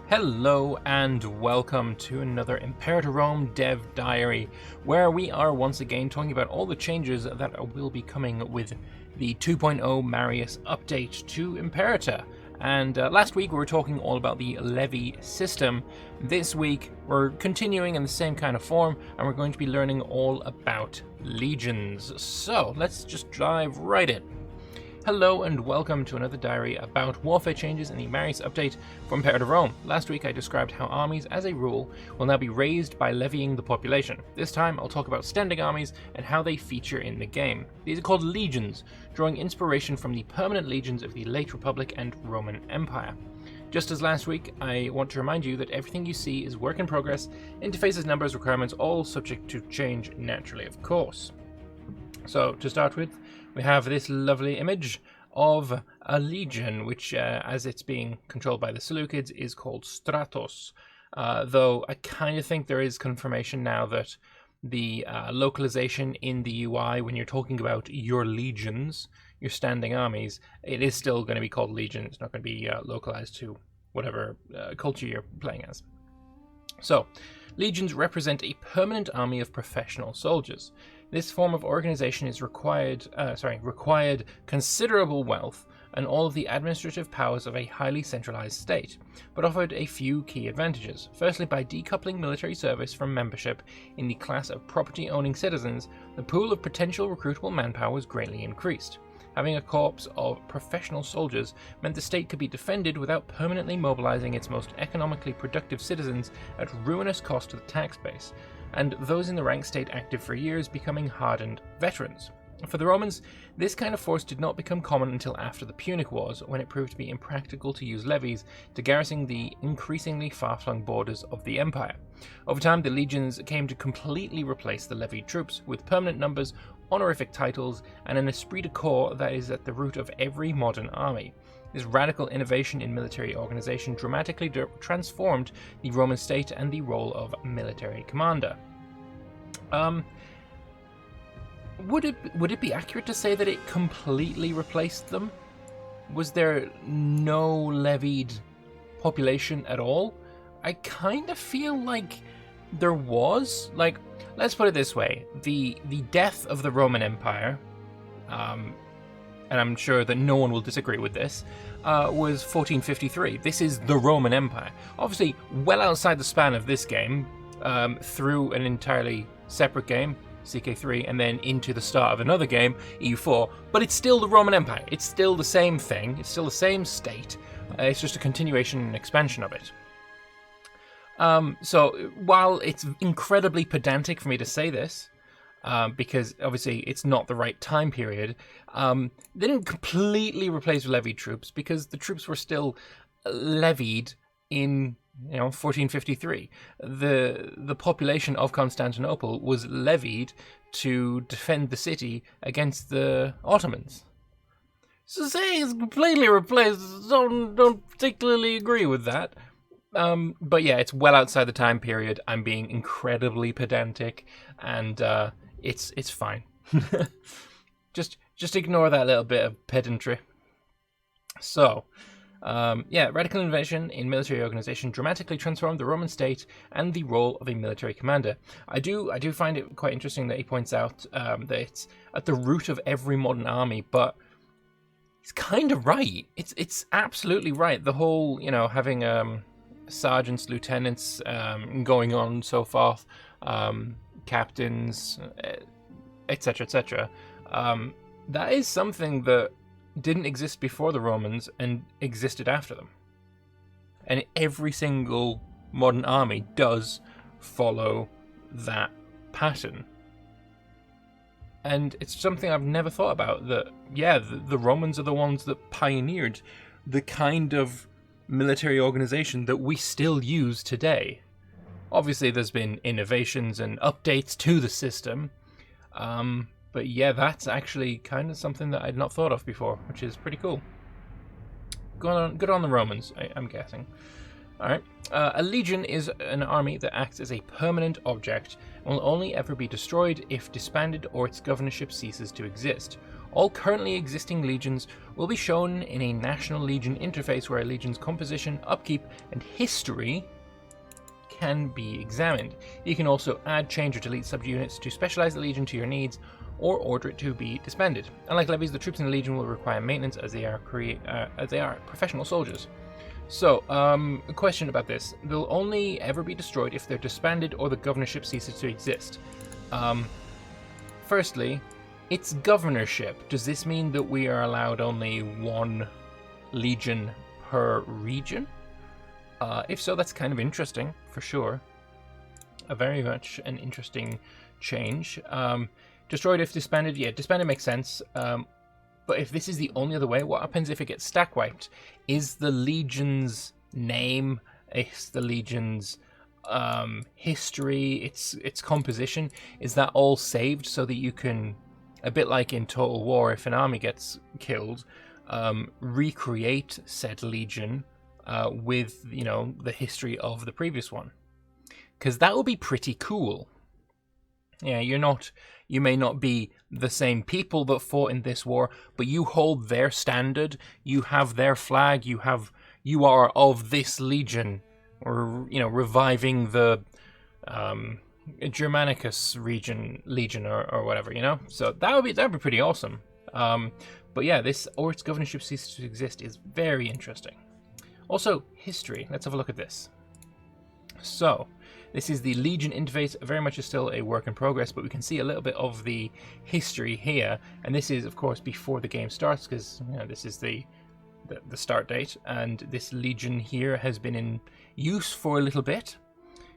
Hello and welcome to another Imperator Rome Dev Diary, where we are once again talking about all the changes that will be coming with the 2.0 Marius update to Imperator. And last week we were talking all about the Levy system. This week we're continuing in the same kind of form, and we're going to be learning all about legions. So let's just dive right in. Hello and welcome to another diary about warfare changes in the Marius update for Imperator Rome. Last week I described how armies, as a rule, will now be raised by levying the population. This time I'll talk about standing armies and how they feature in the game. These are called legions, drawing inspiration from the permanent legions of the late Republic and Roman Empire. Just as last week, I want to remind you that everything you see is work in progress, interfaces, numbers, requirements, all subject to change naturally, of course. So, to start with, we have this lovely image of a legion, which, as it's being controlled by the Seleucids, is called Stratos. Though I kind of think there is confirmation now that the localization in the UI, when you're talking about your legions, your standing armies, it is still going to be called legion. It's not going to be localized to whatever culture you're playing as. So, legions represent a permanent army of professional soldiers. This form of organization is required considerable wealth and all of the administrative powers of a highly centralized state, but offered a few key advantages. Firstly, by decoupling military service from membership in the class of property-owning citizens, the pool of potential recruitable manpower was greatly increased. Having a corps of professional soldiers meant the state could be defended without permanently mobilizing its most economically productive citizens at ruinous cost to the tax base, and those in the rank stayed active for years, becoming hardened veterans. For the Romans, this kind of force did not become common until after the Punic Wars, when it proved to be impractical to use levies to garrison the increasingly far-flung borders of the empire. Over time, the legions came to completely replace the levied troops, with permanent numbers, honorific titles, and an esprit de corps that is at the root of every modern army. This radical innovation in military organization dramatically transformed the Roman state and the role of military commander. Would it be accurate to say that it completely replaced them? Was there no levied population at all? I kind of feel like there was. Like, let's put it this way: the death of the Roman Empire, and I'm sure that no one will disagree with this, was 1453. This is the Roman Empire. Obviously, well outside the span of this game, through an entirely separate game, CK3, and then into the start of another game, EU4, but it's still the Roman Empire. It's still the same thing. It's still the same state. It's just a continuation and expansion of it. So, while it's incredibly pedantic for me to say this, because obviously it's not the right time period, they didn't completely replace levied troops, because the troops were still levied in 1453. The population of Constantinople was levied to defend the city against the Ottomans. So saying it's completely replaced, don't particularly agree with that. But yeah, it's well outside the time period. I'm being incredibly pedantic, and it's fine. just ignore that little bit of pedantry. So, radical innovation in military organization dramatically transformed the Roman state and the role of a military commander. I do find it quite interesting that he points out that it's at the root of every modern army, but he's kind of right. It's absolutely right. The whole, having sergeants, lieutenants, going on and so forth, captains, etc., etc. That is something that didn't exist before the Romans and existed after them. And every single modern army does follow that pattern. And it's something I've never thought about, that, the Romans are the ones that pioneered the kind of military organization that we still use today. Obviously, there's been innovations and updates to the system, but yeah, that's actually kind of something that I'd not thought of before, which is pretty cool. Good on the Romans, I'm guessing. Alright, a legion is an army that acts as a permanent object and will only ever be destroyed if disbanded or its governorship ceases to exist. All currently existing legions will be shown in a National Legion interface where a legion's composition, upkeep, and history can be examined. You can also add, change, or delete subunits to specialize the legion to your needs, or order it to be disbanded. Unlike levies, the troops in the legion will require maintenance as they are professional soldiers. So, a question about this. They'll only ever be destroyed if they're disbanded or the governorship ceases to exist. Firstly, it's governorship. Does this mean that we are allowed only one legion per region? If so, that's kind of interesting, for sure. Very much an interesting change. Destroyed if disbanded. Yeah, disbanded makes sense. But if this is the only other way, what happens if it gets stack wiped? Is the legion's name, is the legion's history, its composition, is that all saved so that you can, a bit like in Total War, if an army gets killed, recreate said legion with, you know, the history of the previous one? Because that would be pretty cool. Yeah, you may not be the same people that fought in this war, but you hold their standard, you have their flag, you are of this legion, or, you know, reviving the Germanicus legion or whatever, you know. So that'd be pretty awesome. But yeah, this or its governorship ceases to exist is very interesting. Also, history. Let's have a look at this. So, this is the Legion interface. Very much is still a work in progress, but we can see a little bit of the history here. And this is, of course, before the game starts, because, you know, this is the start date. And this Legion here has been in use for a little bit.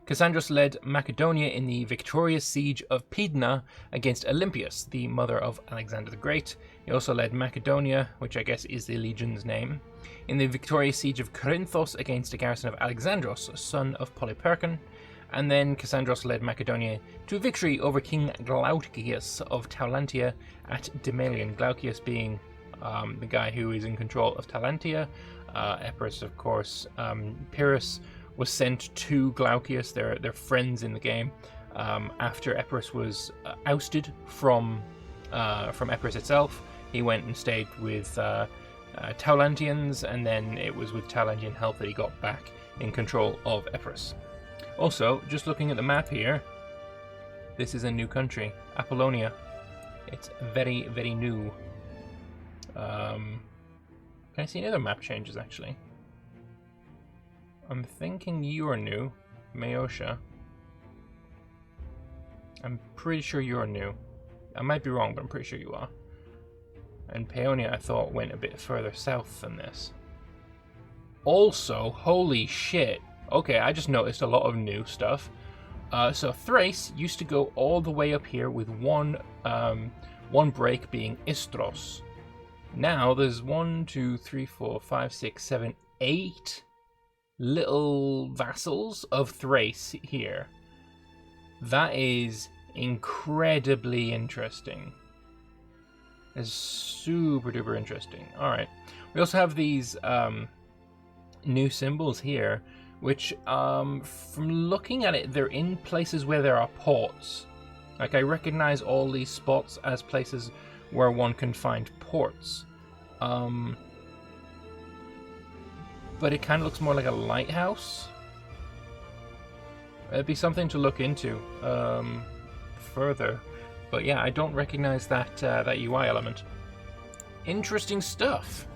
Cassandros led Macedonia in the victorious siege of Pydna against Olympias, the mother of Alexander the Great. He also led Macedonia, which I guess is the legion's name, in the victorious siege of Corinthos against a garrison of Alexandros, son of Polyperchon. And then Cassandros led Macedonia to victory over King Glaucias of Taulantia at Demalion. Glaucias being the guy who is in control of Taulantia. Epirus, of course. Pyrrhus was sent to Glaucias. They're friends in the game. After Epirus was ousted from Epirus itself, he went and stayed with Taulantians, and then it was with Taulantian help that he got back in control of Epirus. Also, just looking at the map here, this is a new country, Apollonia. It's very, very new. Can I see any other map changes, actually? I'm thinking you're new, Maeotia. I'm pretty sure you're new. I might be wrong, but I'm pretty sure you are. And Paeonia, I thought, went a bit further south than this. Also, holy shit. Okay, I just noticed a lot of new stuff. So Thrace used to go all the way up here with one break being Istros. Now there's 1, 2, 3, 4, 5, 6, 7, 8 little vassals of Thrace here. That is incredibly interesting. It's super duper interesting. Alright. We also have these new symbols here, which from looking at it, they're in places where there are ports. Like, I recognize all these spots as places where one can find ports. But it kind of looks more like a lighthouse. It'd be something to look into further. But yeah, I don't recognize that UI element. Interesting stuff.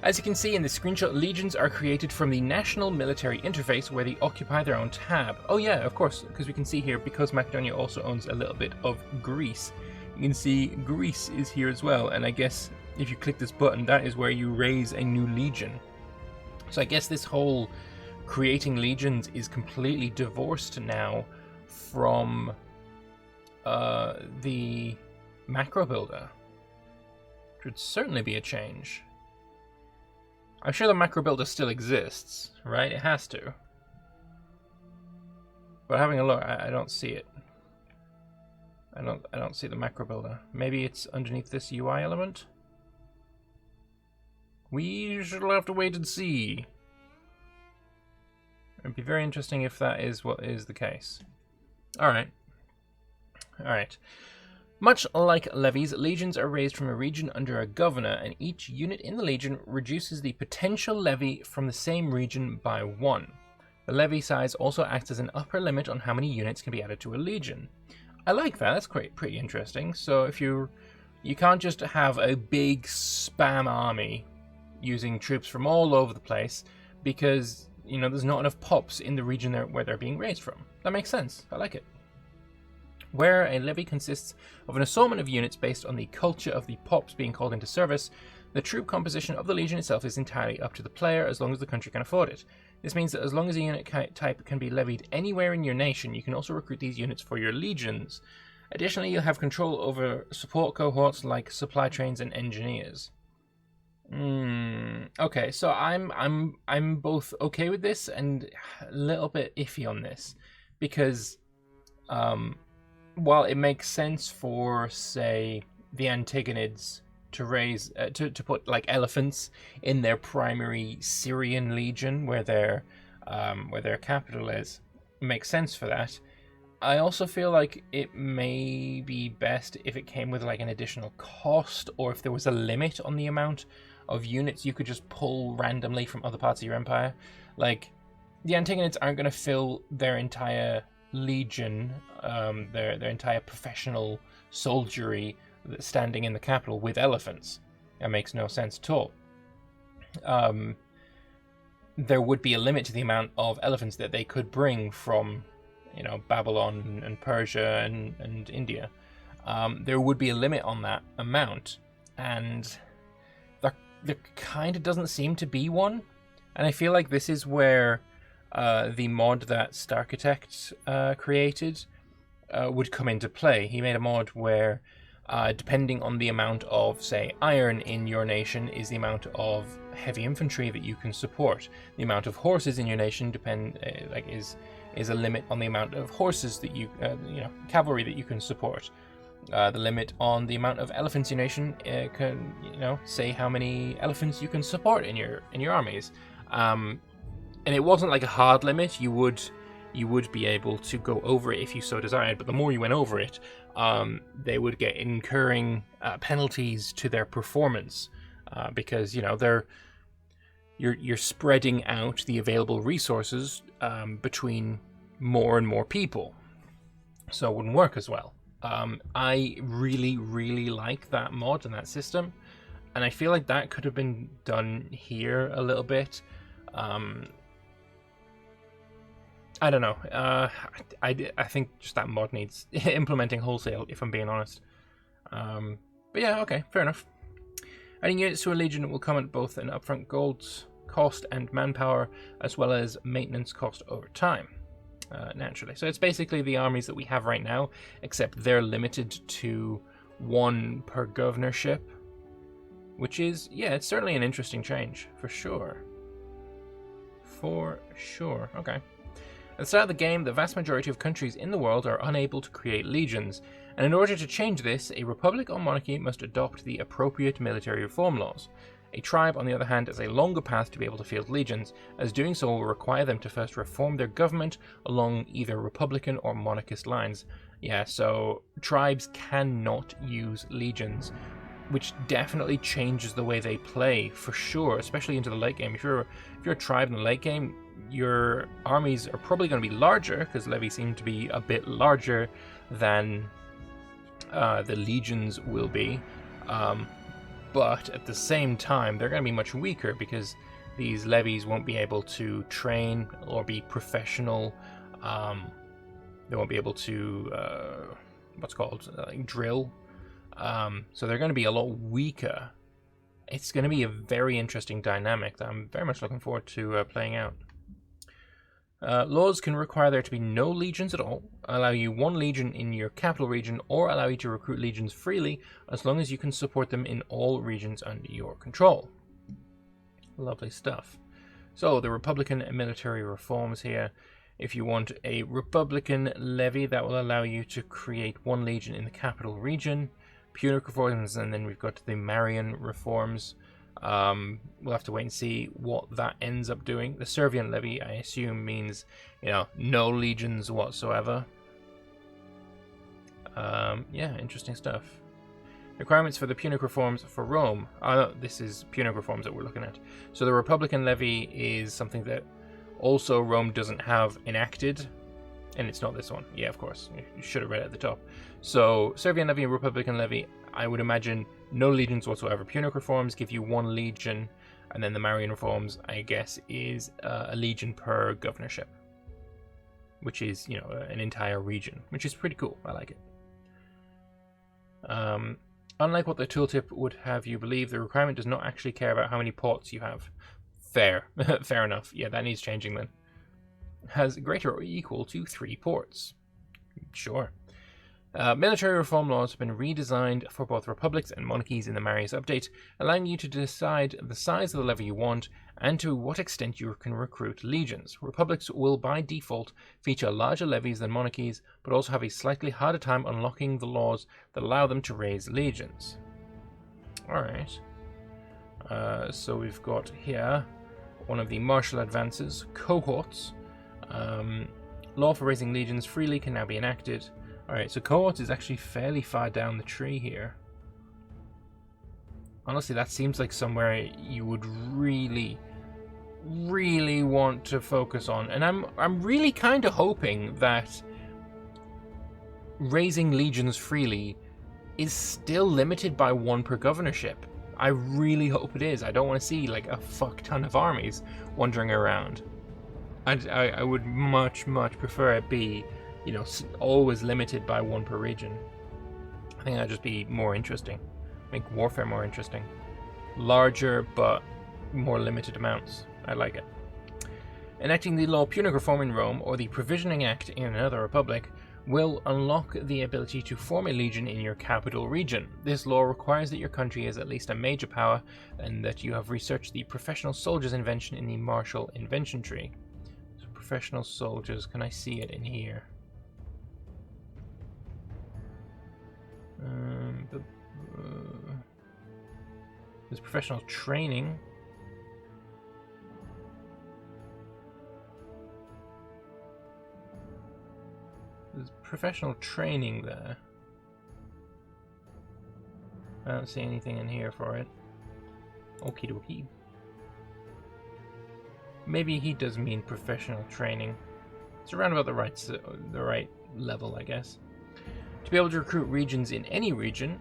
As you can see in the screenshot, legions are created from the National Military Interface, where they occupy their own tab. Oh yeah, of course, because we can see here, because Macedonia also owns a little bit of Greece, you can see Greece is here as well, and I guess if you click this button, that is where you raise a new legion. So I guess this whole creating legions is completely divorced now from the macro builder. Should certainly be a change. I'm sure the macro builder still exists, right? It has to. But having a look, I don't see it. I don't see the macro builder. Maybe it's underneath this UI element? We shall have to wait and see. It'd be very interesting if that is what is the case. Alright. Alright. Much like levies, legions are raised from a region under a governor, and each unit in the legion reduces the potential levy from the same region by 1. The levy size also acts as an upper limit on how many units can be added to a legion. I like that, that's pretty interesting. So if you can't just have a big spam army using troops from all over the place because, there's not enough pops in the region where they're being raised from. That makes sense. I like it. Where a levy consists of an assortment of units based on the culture of the pops being called into service, the troop composition of the legion itself is entirely up to the player as long as the country can afford it. This means that as long as a unit type can be levied anywhere in your nation, you can also recruit these units for your legions. Additionally, you'll have control over support cohorts like supply trains and engineers. Okay, so I'm both okay with this and a little bit iffy on this because while it makes sense for, say, the Antagonids to raise to put like elephants in their primary Syrian legion where their capital is, it makes sense for that. I also feel like it may be best if it came with like an additional cost, or if there was a limit on the amount of units you could just pull randomly from other parts of your empire. Like, the Antagonids aren't going to fill their entire legion, their entire professional soldiery standing in the capital with elephants. That makes no sense at all. There would be a limit to the amount of elephants that they could bring from, Babylon and Persia and India. There would be a limit on that amount, and there kind of doesn't seem to be one. And I feel like this is where the mod that Starchitect created would come into play. He made a mod where, depending on the amount of, say, iron in your nation, is the amount of heavy infantry that you can support. The amount of horses in your nation is a limit on the amount of horses that you, cavalry that you can support. The limit on the amount of elephants in your nation can, say how many elephants you can support in your armies. And it wasn't like a hard limit. You would be able to go over it if you so desired, but the more you went over it, they would get incurring penalties to their performance because you're spreading out the available resources between more and more people, so it wouldn't work as well. I really, really like that mod and that system, and I feel like that could have been done here a little bit. I don't know. I think just that mod needs implementing wholesale, if I'm being honest. But yeah, okay, fair enough. Adding units to a legion will come at both an upfront gold cost and manpower, as well as maintenance cost over time, naturally. So it's basically the armies that we have right now, except they're limited to 1 per governorship, which is, yeah, it's certainly an interesting change, for sure. For sure, okay. At the start of the game, the vast majority of countries in the world are unable to create legions, and in order to change this, a republic or monarchy must adopt the appropriate military reform laws. A tribe, on the other hand, has a longer path to be able to field legions, as doing so will require them to first reform their government along either republican or monarchist lines. Yeah, so tribes cannot use legions, which definitely changes the way they play, for sure, especially into the late game. If you're a tribe in the late game, your armies are probably going to be larger, because levies seem to be a bit larger than the legions will be. But at the same time, they're going to be much weaker because these levies won't be able to train or be professional. They won't be able to, drill. So they're going to be a lot weaker. It's going to be a very interesting dynamic that I'm very much looking forward to playing out. Laws can require there to be no legions at all, allow you 1 legion in your capital region, or allow you to recruit legions freely as long as you can support them in all regions under your control. Lovely stuff. So the Republican military reforms here. If you want a Republican levy, that will allow you to create 1 legion in the capital region. Punic reforms, and then we've got the Marian reforms. We'll have to wait and see what that ends up doing. The Servian levy, I assume, means, no legions whatsoever. Yeah, interesting stuff. Requirements for the Punic reforms for Rome. No, this is Punic reforms that we're looking at. So the Republican levy is something that also Rome doesn't have enacted, and it's not this one. Yeah, of course. You should have read it at the top. So Servian levy and Republican levy, I would imagine no legions whatsoever. Punic reforms give you 1 legion, and then the Marian reforms, I guess, is a legion per governorship, which is, you know, an entire region, which is pretty cool. I like it. Unlike what the tooltip would have you believe, the requirement does not actually care about how many ports you have. Fair. Fair enough. Yeah, that needs changing then. Has greater or equal to 3 ports. Sure. Military reform laws have been redesigned for both republics and monarchies in the Marius update, allowing you to decide the size of the levy you want and to what extent you can recruit legions. Republics will by default feature larger levies than monarchies, but also have a slightly harder time unlocking the laws that allow them to raise legions. Alright. So we've got here one of the martial advances, cohorts. Law for raising legions freely can now be enacted. Alright, so cohorts is actually fairly far down the tree here. Honestly, that seems like somewhere you would really want to focus on. And I'm really kind of hoping that raising legions freely is still limited by 1 per governorship. I really hope it is. I don't want to see like a fuck ton of armies wandering around. I would much prefer it be, you know, always limited by 1 per region. I think that'd just be more interesting. Make warfare more interesting. Larger, but more limited amounts. I like it. Enacting the law Punic reform in Rome, or the Provisioning Act in another republic, will unlock the ability to form a legion in your capital region. This law requires that your country is at least a major power, and that you have researched the professional soldiers invention in the martial invention tree. So professional soldiers, can I see it in here? There's professional training. There's professional training there. I don't see anything in here for it. Okie dokie. Maybe he does mean professional training. It's around about the right level, I guess. To be able to recruit regions in any region,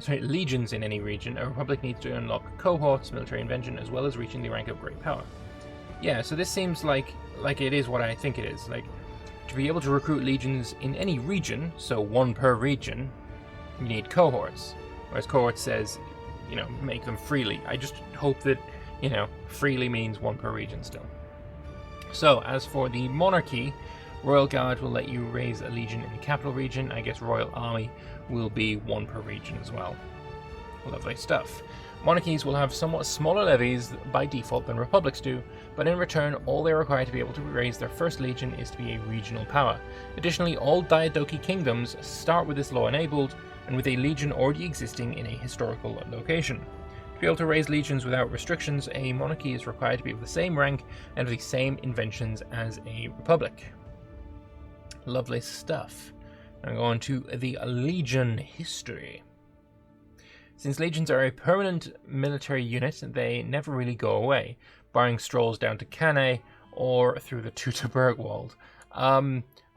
legions in any region, a republic needs to unlock cohorts, military invention, as well as reaching the rank of great power. Yeah, so this seems like it is what I think it is. Like, to be able to recruit legions in any region, so 1 per region, you need cohorts. Whereas cohort says, you know, make them freely. I just hope that, you know, freely means 1 per region still. So, as for the monarchy, Royal Guard will let you raise a legion in the capital region. I guess Royal Army will be 1 per region as well. Lovely stuff. Monarchies will have somewhat smaller levies by default than republics do, but in return all they require to be able to raise their first legion is to be a regional power. Additionally, all Diadochi kingdoms start with this law enabled, and with a legion already existing in a historical location. To be able to raise legions without restrictions, a monarchy is required to be of the same rank and of the same inventions as a republic. Lovely stuff. I'm going to the legion history. Since legions are a permanent military unit, they never really go away, barring strolls down to Cannae or through the Teutoburg-Wald.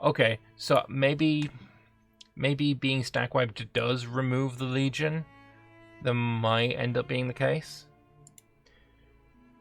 Okay, so maybe being stack wiped does remove the legion. That might end up being the case.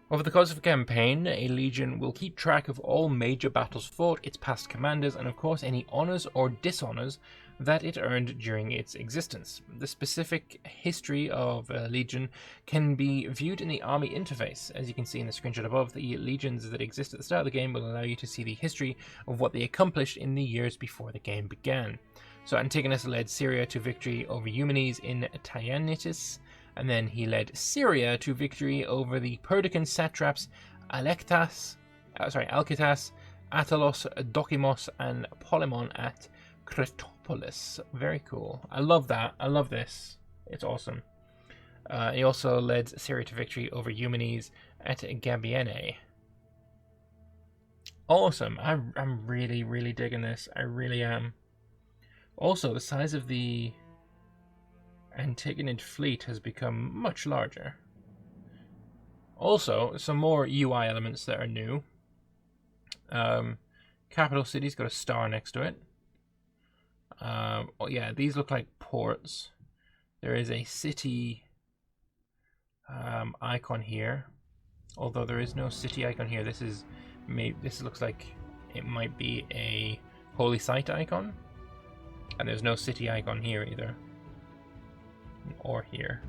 Over the course of a campaign, a legion will keep track of all major battles fought, its past commanders, and of course any honours or dishonours that it earned during its existence. The specific history of a legion can be viewed in the army interface. As you can see in the screenshot above, the legions that exist at the start of the game will allow you to see the history of what they accomplished in the years before the game began. So Antigonus led Syria to victory over Eumenes in Tayanitis, and then he led Syria to victory over the Perdican satraps Alcetas, Attalos, Dokimos, and Polemon at Cretopolis. Very cool. I love that. I love this. It's awesome. He also led Syria to victory over Eumenes at Gabiene. Awesome. I'm really digging this. I really am. Also, the size of the Antigonid fleet has become much larger. Also, some more UI elements that are new. Capital city's got a star next to it. Oh yeah, these look like ports. There is a city icon here, although there is no city icon here. This looks like it might be a holy site icon, and there's no city icon here either, or here.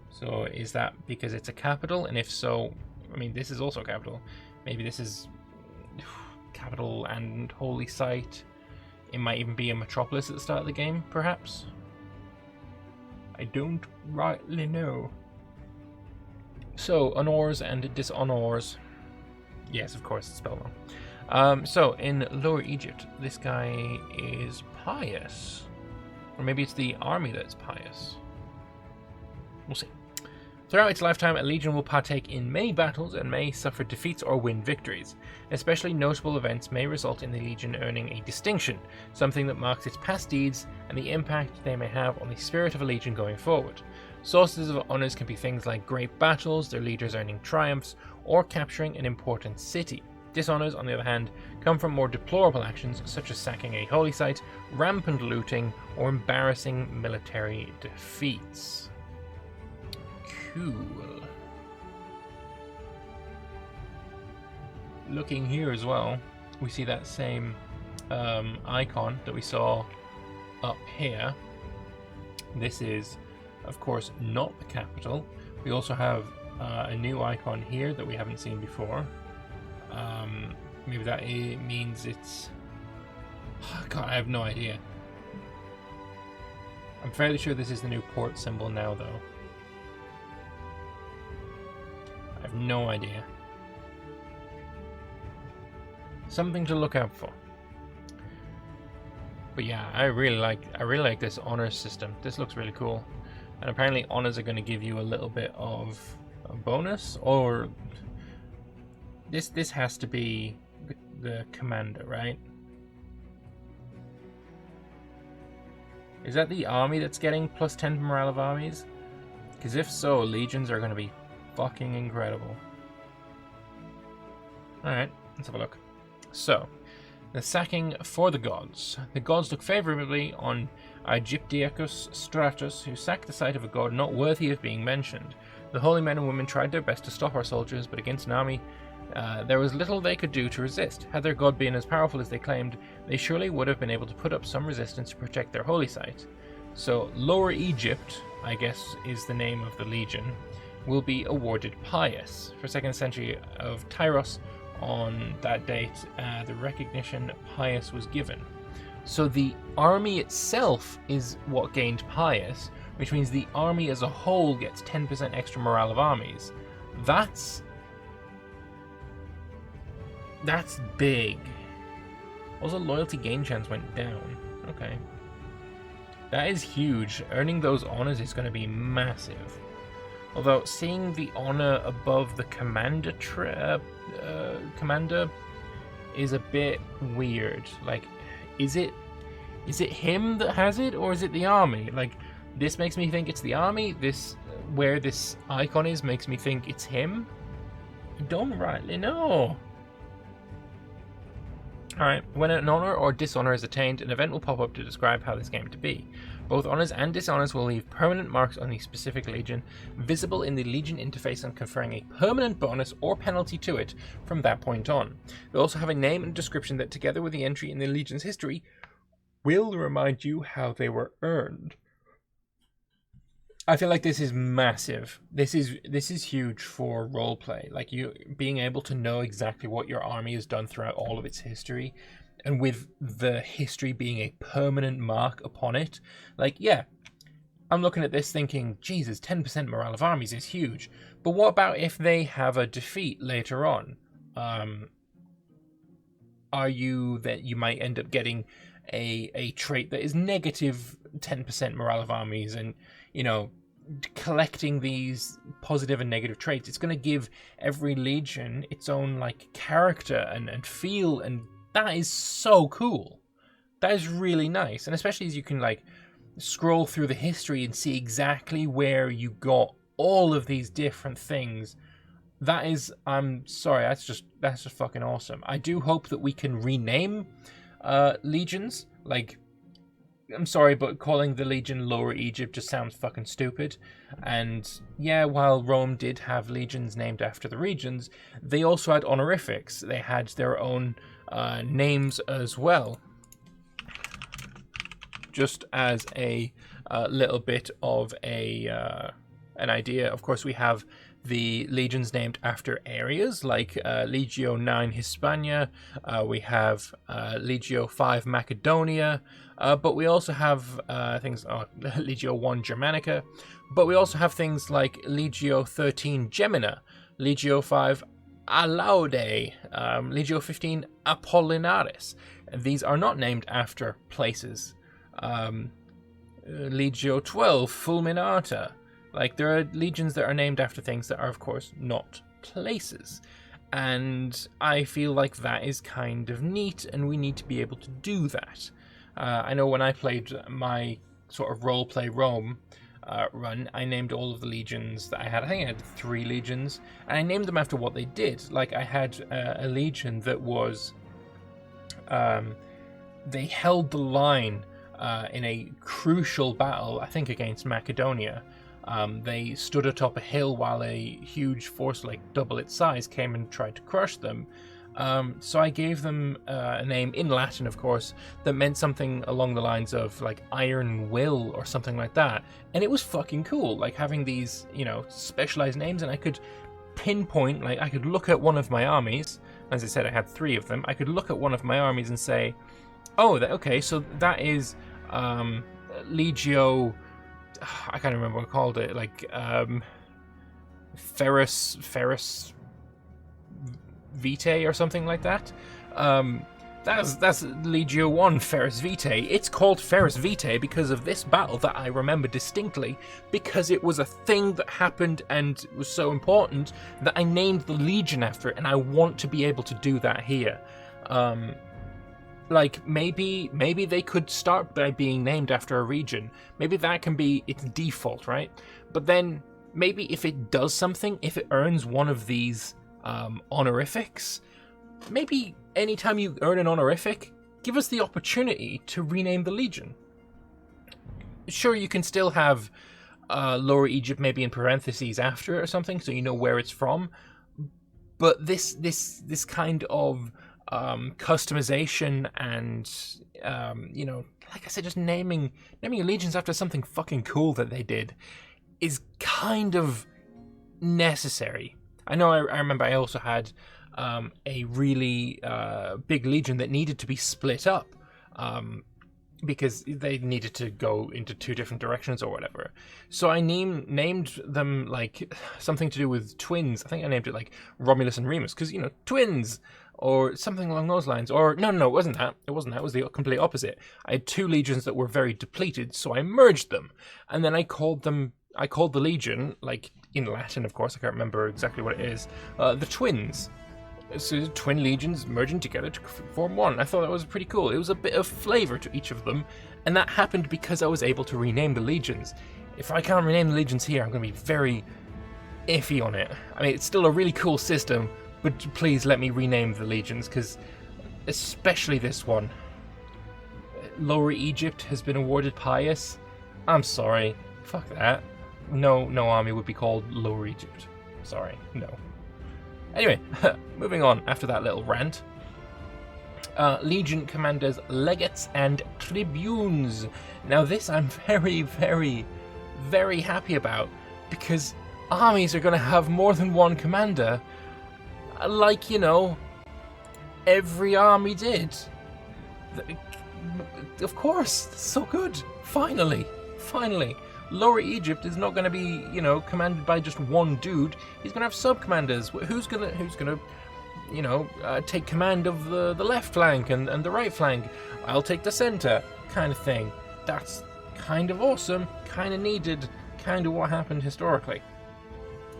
So is that because it's a capital? And if so, I mean, this is also capital. Maybe this is capital and holy site. It might even be a metropolis at the start of the game, perhaps. I don't rightly know. So, honors and dishonors. Yes, of course, it's spelled wrong. So, in Lower Egypt, this guy is pious. Or maybe it's the army that's pious. We'll see. Throughout its lifetime, a legion will partake in many battles and may suffer defeats or win victories. Especially notable events may result in the legion earning a distinction, something that marks its past deeds and the impact they may have on the spirit of a legion going forward. Sources of honours can be things like great battles, their leaders earning triumphs, or capturing an important city. Dishonours, on the other hand, come from more deplorable actions such as sacking a holy site, rampant looting, or embarrassing military defeats. Cool. Looking here as well, we see that same icon that we saw up here. This is, of course, not the capital. We also have a new icon here that we haven't seen before. Maybe that means it's... God, I have no idea. I'm fairly sure this is the new port symbol now, though. I have no idea. Something to look out for. But yeah, I really like this honor system. This looks really cool. And apparently honors are going to give you a little bit of a bonus, or this has to be the commander, right? Is that the army that's getting plus 10 morale of armies? Because if so, legions are going to be fucking incredible. Alright, let's have a look. So, the sacking for the gods. The gods look favourably on Aegyptiacus Stratus, who sacked the site of a god not worthy of being mentioned. The holy men and women tried their best to stop our soldiers, but against an army, there was little they could do to resist. Had their god been as powerful as they claimed, they surely would have been able to put up some resistance to protect their holy site. So, Lower Egypt, I guess, is the name of the legion, will be awarded pious. For 2nd century of Tyros, on that date, the recognition pious was given. So the army itself is what gained pious, which means the army as a whole gets 10% extra morale of armies. That's big. Also, loyalty gain chance went down. Okay. That is huge. Earning those honors is going to be massive. Although, seeing the honor above the commander is a bit weird. Like, is it him that has it, or is it the army? Like, this makes me think it's the army. This, where this icon is, makes me think it's him. I don't rightly know. Alright, when an honor or dishonor is attained, an event will pop up to describe how this came to be. Both honors and dishonors will leave permanent marks on the specific legion, visible in the legion interface and conferring a permanent bonus or penalty to it from that point on. They'll also have a name and description that, together with the entry in the legion's history, will remind you how they were earned. I feel like this is massive. This is huge for roleplay. Like, you being able to know exactly what your army has done throughout all of its history, and with the history being a permanent mark upon it. Like, yeah, I'm looking at this thinking, Jesus, 10% morale of armies is huge. But what about if they have a defeat later on? Are you that you might end up getting a trait that is negative 10% morale of armies, and, you know, collecting these positive and negative traits, it's going to give every legion its own, like, character and feel, and that is so cool. That is really nice, and especially as you can like scroll through the history and see exactly where you got all of these different things. That is, I'm sorry, that's just fucking awesome. I do hope that we can rename legions. Like, I'm sorry, but calling the legion Lower Egypt just sounds fucking stupid. And yeah, while Rome did have legions named after the regions, they also had honorifics. They had their own names as well. Just as a little bit of an idea, of course, we have the legions named after areas, like Legio 9 Hispania, we have Legio 5 Macedonia, but we also have things, Legio 1 Germanica, but we also have things like Legio 13 Gemina, Legio 5 Alaude, Legio 15 Apollinaris. These are not named after places. Legio 12 Fulminata. Like, there are legions that are named after things that are, of course, not places. And I feel like that is kind of neat, and we need to be able to do that. I know when I played my sort of roleplay Rome run, I named all of the legions that I had. I think I had 3 legions, and I named them after what they did. Like, I had a legion that was... they held the line in a crucial battle, I think against Macedonia. They stood atop a hill while a huge force, like double its size, came and tried to crush them. So I gave them a name in Latin, of course, that meant something along the lines of like Iron Will or something like that. And it was fucking cool, like having these, you know, specialized names, and I could pinpoint, like I could look at one of my armies. As I said, I had 3 of them. I could look at one of my armies and say, oh, okay, so that is Legio... I can't remember what I called it, like Ferris Vitae or something like that. That's Legio 1 Ferris Vitae. It's called Ferris Vitae because of this battle that I remember distinctly, because it was a thing that happened and was so important that I named the legion after it, and I want to be able to do that here. Like, maybe they could start by being named after a region. Maybe that can be its default, right? But then, maybe if it does something, if it earns one of these honorifics, maybe anytime you earn an honorific, give us the opportunity to rename the legion. Sure, you can still have Lower Egypt maybe in parentheses after it or something, so you know where it's from. But this kind of customization and you know, like I said, just naming your legions after something fucking cool that they did is kind of necessary. I know I remember I also had a really big legion that needed to be split up because they needed to go into 2 different directions or whatever. So I named them like something to do with twins. I think I named it like Romulus and Remus because, you know, twins. Or something along those lines. Or, no, it wasn't that. It wasn't that. It was the complete opposite. I had 2 legions that were very depleted, so I merged them. And then I called the legion, like, in Latin, of course, I can't remember exactly what it is, the twins. So twin legions merging together to form one. I thought that was pretty cool. It was a bit of flavor to each of them, and that happened because I was able to rename the legions. If I can't rename the legions here, I'm going to be very iffy on it. I mean, it's still a really cool system, but please let me rename the legions, because especially this one. Lower Egypt has been awarded Pious. I'm sorry. Fuck that. No army would be called Lower Egypt. Sorry, no. Anyway, moving on after that little rant. Legion commanders, legates, and tribunes. Now this I'm very, very, very happy about, because armies are going to have more than one commander. Like, you know, every army did. Of course, so good. Finally. Lower Egypt is not going to be, you know, commanded by just one dude. He's going to have sub-commanders. Who's gonna, you know, take command of the left flank and the right flank? I'll take the center, kind of thing. That's kind of awesome, kind of needed, kind of what happened historically.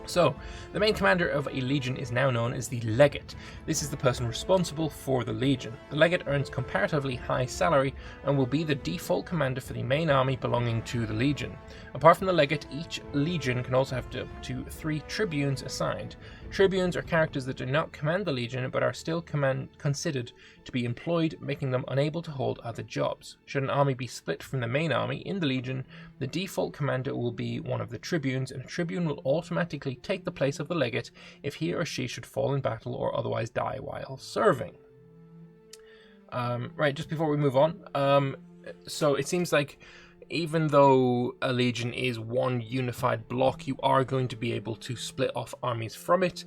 So, the main commander of a legion is now known as the Legate. This is the person responsible for the legion. The Legate earns comparatively high salary and will be the default commander for the main army belonging to the legion. Apart from the Legate, each legion can also have up to 3 tribunes assigned. Tribunes are characters that do not command the legion but are still considered to be employed, making them unable to hold other jobs. Should an army be split from the main army in the legion, the default commander will be one of the tribunes, and a tribune will automatically take the place of the Legate if he or she should fall in battle or otherwise die while serving. Right, just before we move on, so it seems like even though a legion is one unified block, you are going to be able to split off armies from it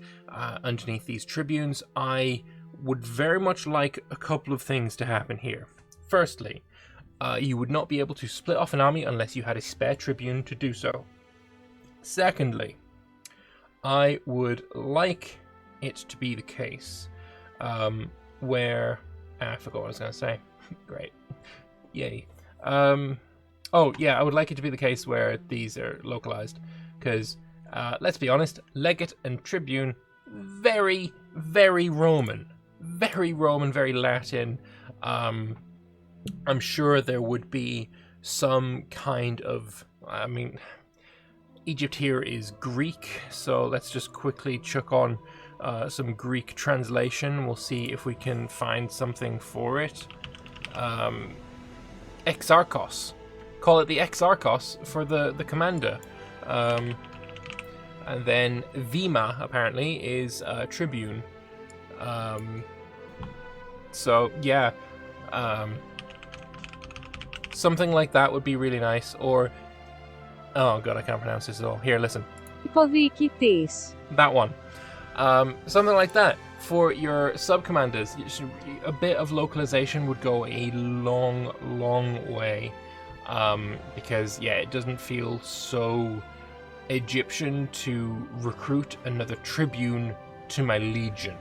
underneath these tribunes. I would very much like a couple of things to happen here. Firstly, you would not be able to split off an army unless you had a spare tribune to do so. Secondly, I would like it to be the case where... I forgot what I was going to say. Great. Yay. Oh, yeah, I would like it to be the case where these are localized, because, let's be honest, Legate and Tribune, very, very Roman. Very Roman, very Latin. I'm sure there would be some kind of... I mean, Egypt here is Greek, so let's just quickly chuck on some Greek translation. We'll see if we can find something for it. Exarchos. Call it the Exarchos for the commander. And then Vima, apparently, is Tribune. So, yeah. Something like that would be really nice. Or... oh god, I can't pronounce this at all. Here, listen. That one. Something like that. For your sub-commanders, a bit of localization would go a long, long way. Because, yeah, it doesn't feel so Egyptian to recruit another tribune to my legion.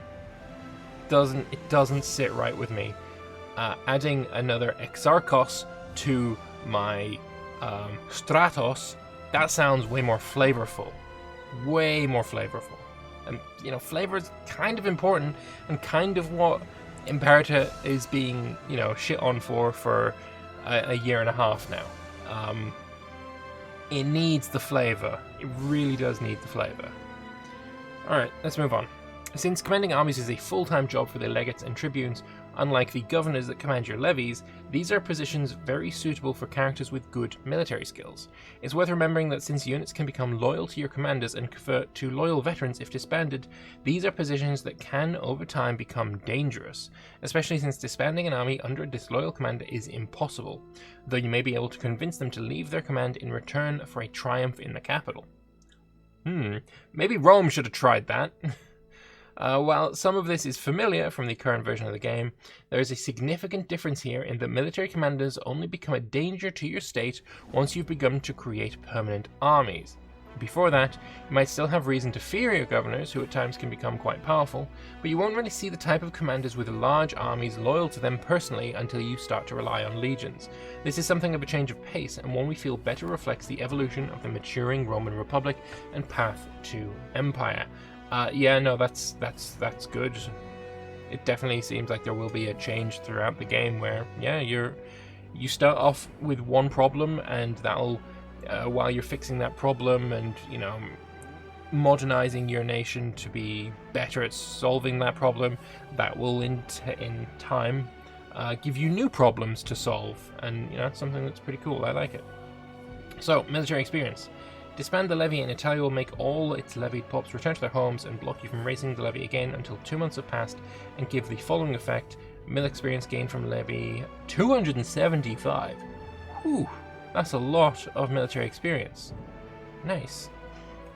It doesn't sit right with me. Adding another Exarchos to my Stratos, that sounds way more flavorful. Way more flavorful. And, you know, flavor is kind of important and kind of what Imperator is being, you know, shit on for a year and a half now. It needs the flavor. It really does need the flavor. Alright, let's move on. Since commanding armies is a full-time job for the legates and tribunes, unlike the governors that command your levies, these are positions very suitable for characters with good military skills. It's worth remembering that since units can become loyal to your commanders and convert to loyal veterans if disbanded, these are positions that can over time become dangerous, especially since disbanding an army under a disloyal commander is impossible, though you may be able to convince them to leave their command in return for a triumph in the capital. Maybe Rome should have tried that. While some of this is familiar from the current version of the game, there is a significant difference here in that military commanders only become a danger to your state once you've begun to create permanent armies. Before that, you might still have reason to fear your governors, who at times can become quite powerful, but you won't really see the type of commanders with large armies loyal to them personally until you start to rely on legions. This is something of a change of pace, and one we feel better reflects the evolution of the maturing Roman Republic and path to empire. Yeah, no, that's good. It definitely seems like there will be a change throughout the game where, yeah, you start off with one problem, and that'll, while you're fixing that problem and, you know, modernizing your nation to be better at solving that problem, that will in time give you new problems to solve, and, you know, something that's pretty cool. I like it. So, military experience. Disband the levy, and Italia will make all its levied pops return to their homes and block you from raising the levy again until 2 months have passed, and give the following effect: mil experience gained from levy 275. Whew, that's a lot of military experience. Nice.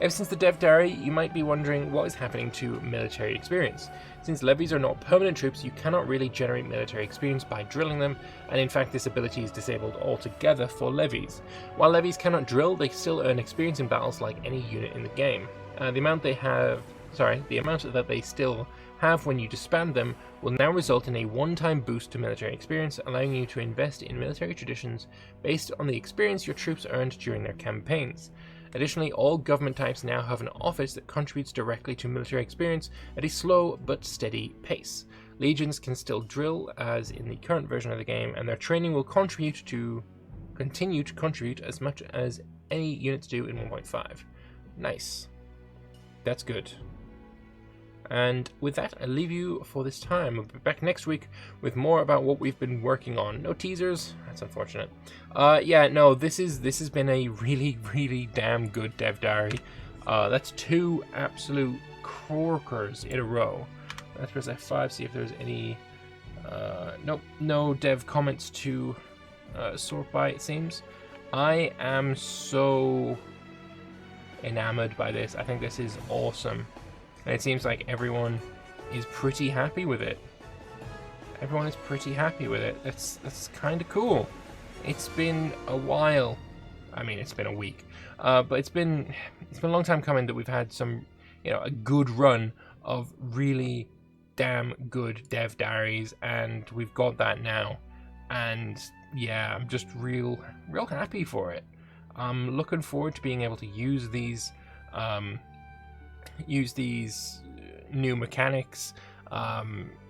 Ever since the dev diary, you might be wondering what is happening to military experience. Since levies are not permanent troops, you cannot really generate military experience by drilling them, and in fact this ability is disabled altogether for levies. While levies cannot drill, they still earn experience in battles like any unit in the game. The amount that they still have when you disband them will now result in a one-time boost to military experience, allowing you to invest in military traditions based on the experience your troops earned during their campaigns. Additionally, all government types now have an office that contributes directly to military experience at a slow but steady pace. Legions can still drill as in the current version of the game, and their training will continue to contribute as much as any units do in 1.5. Nice. That's good. And with that, I leave you for this time. We'll be back next week with more about what we've been working on. No teasers. That's unfortunate. Yeah, no, this has been a really, really damn good dev diary. That's 2 absolute corkers in a row. Let's press F5, see if there's any... nope, no dev comments to sort by, it seems. I am so enamored by this. I think this is awesome. And it seems like everyone is pretty happy with it. Everyone is pretty happy with it. That's kind of cool. It's been a while. I mean, it's been a week. But it's been a long time coming that we've had some, a good run of really damn good dev diaries, and we've got that now. And yeah, I'm just real happy for it. I'm looking forward to being able to use these new mechanics. I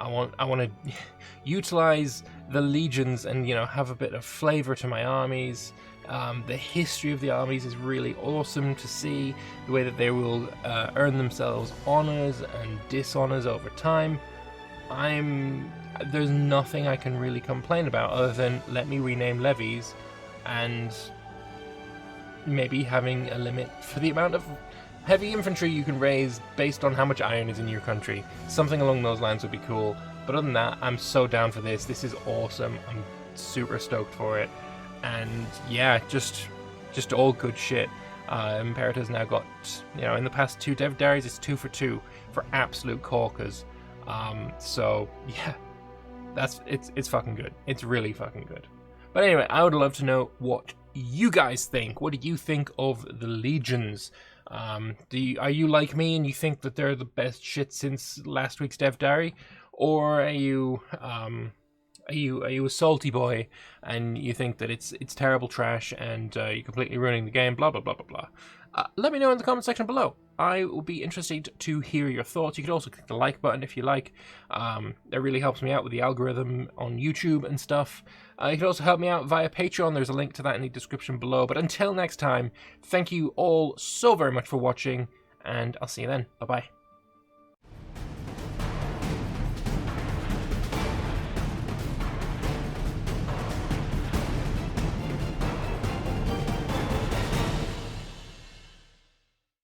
want to utilize the legions and have a bit of flavor to my armies. The history of the armies is really awesome to see, the way that they will earn themselves honors and dishonors over time. There's nothing I can really complain about other than let me rename levies and maybe having a limit for the amount of heavy infantry you can raise based on how much iron is in your country. Something along those lines would be cool. But other than that, I'm so down for this. This is awesome. I'm super stoked for it. And yeah, just all good shit. Imperator's now got, in the past 2 dev diaries, it's 2 for 2 for absolute corkers. So yeah, it's fucking good. It's really fucking good. But anyway, I would love to know what you guys think. What do you think of the legions? Are you like me and you think that they're the best shit since last week's dev diary, or are you a salty boy and you think that it's terrible trash and you're completely ruining the game? Blah blah blah blah blah. Let me know in the comment section below. I will be interested to hear your thoughts. You could also click the like button if you like. That really helps me out with the algorithm on YouTube and stuff. You can also help me out via Patreon. There's a link to that in the description below. But until next time, thank you all so very much for watching, and I'll see you then. Bye-bye.